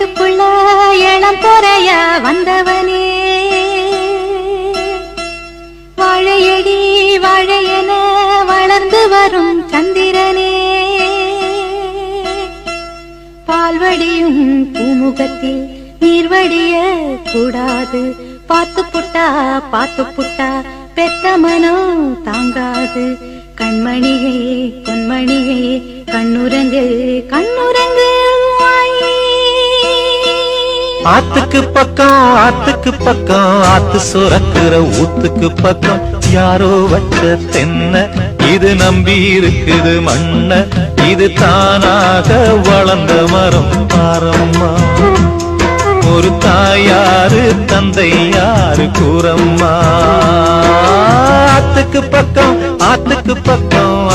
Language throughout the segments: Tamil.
வீட்டுக்குள்ள இளம் பொறைய வந்தவனே, வாழையடி வாழையென வளர்ந்து வரும் சந்திரனே, பால்வடியும் பூமுகத்தில் நீர்வடிய கூடாது, பார்த்து புட்டா பெத்த மனோ தாங்காது. கண்மணியே பொன்மணியே கண்ணுரங்கு கண்ணுரங்கு ஆத்துக்கு பக்கம் ஆத்து சுரக்கிற ஊத்துக்கு பக்கம் யாரோ வச்ச தென்ன இது நம்பி இருக்குது மண்ண, இது தானாக வளர்ந்த மரம் பாரம்மா. ஒரு தாயாரு தந்தை யாரு கூறம்மா. ஆத்துக்கு பக்கம்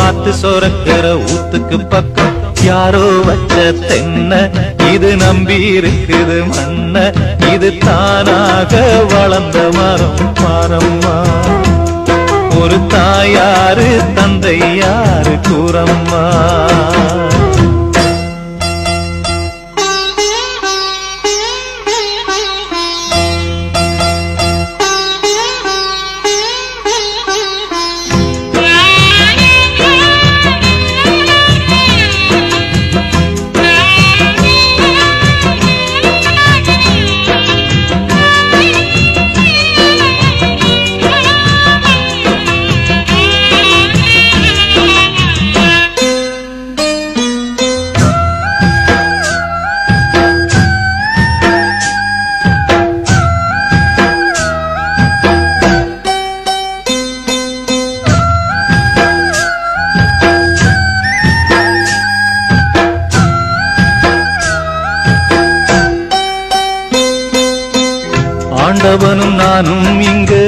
ஆத்து சுரக்கிற ஊத்துக்கு பக்கம் யாரோ வச்ச தென்ன இது நம்பி இருக்குது மண்ண, இது தானாக வளர்ந்த மரம் பாரம்மா. ஒரு தாயாரு தந்தை யாரு கூறம்மா. ஆண்டவனும் நானும் இங்கு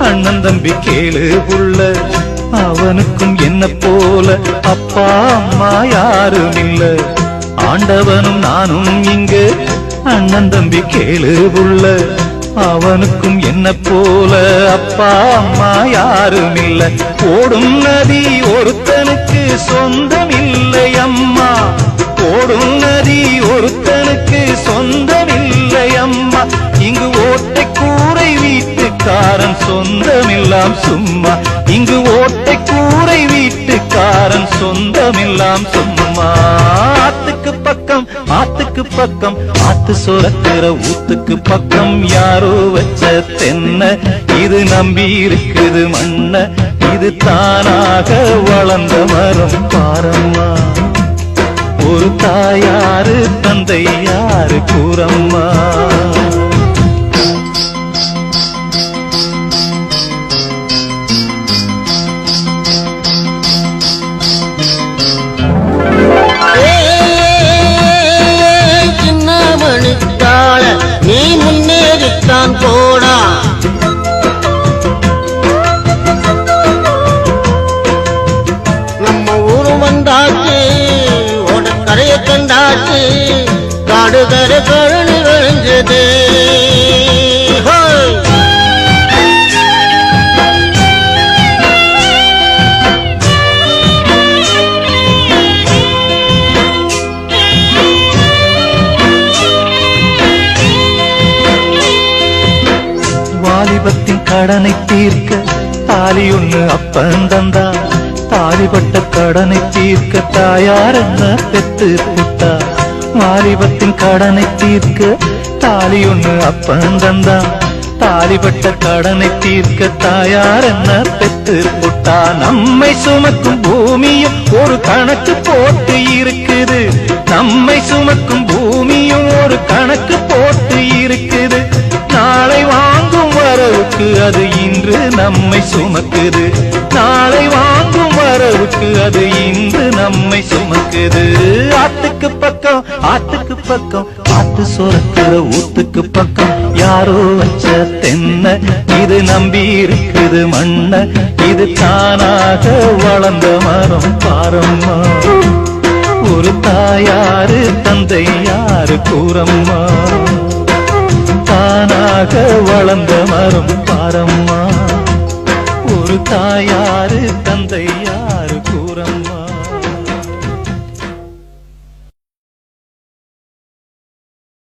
அண்ணன் தம்பி கேளு புள்ள, அவனுக்கும் என்ன போல அப்பா அம்மா யாரும் இல்ல. ஆண்டவனும் நானும் இங்கு அண்ணன் தம்பி கேளு புள்ள, அவனுக்கும் என்ன போல அப்பா அம்மா யாரும் இல்ல. ஓடும் நதி ஒருத்தனுக்கு சொந்தம் இல்லை அம்மா, ஓடும் நதி ஒருத்தனுக்கு சொந்தம் இல்லை அம்மா. இங்கு ஓட்டை கூரை வீட்டுக்காரன் சொந்தமெல்லாம் சும்மா, இங்கு ஓட்டை கூரை வீட்டுக்காரன் சொந்தமெல்லாம் சும்மா. ஆத்துக்கு பக்கம் ஆத்து சுரக்கிற ஊத்துக்கு பக்கம் யாரோ வச்ச தென்ன இது நம்பி இருக்குது மண்ண, இது தானாக வளர்ந்த மரம் பாரம்மா. ஒரு தாயாரு தந்தை யாரு கூறம்மா. நீ முன்னேறித்தான் போடா, நம்ம ஊரு வந்தாச்சு ஓட கரைய கண்டாச்சு, காடுகர கழனி விளைஞ்சது. வாலிபத்தின் கடனை தீர்க்க தாலி ஒண்ணு அப்பன் தந்தா, தாலிப்பட்ட கடனை தீர்க்க தாயார் என்ன பெத்து புட்டா. வாலிபத்தின் கடனை தீர்க்க தாலி ஒண்ணு அப்பன் தந்தா, தாலிப்பட்ட கடனை தீர்க்க தாயார் என்ன பெத்து புட்டா. நம்மை சுமக்கும் பூமியும் ஒரு கணக்கு போட்டு இருக்குது, நம்மை சுமக்கும் பூமியும் ஒரு கணக்கு போட்டு இருக்குது. நாளை வாங்கும் வரவுக்கு அது இன்று நம்மை சுமக்குது, நாளை வாங்கும் வரவுக்கு அது இன்று நம்மை சுமக்குது. ஆத்துக்கு பக்கம் ஆத்து சுரக்கிற ஊத்துக்கு பக்கம் யாரோ வச்ச தென்ன இது நம்பி இருக்குது மண்ண, இது தானாக வளர்ந்த மரம் பாரம்மா. ஒரு தாயாரு தந்தை யாரு கூறம்மா. தானாக வளர்ந்த மரம் பாரம்மா. ஒரு தாயாரு தந்தை யாரு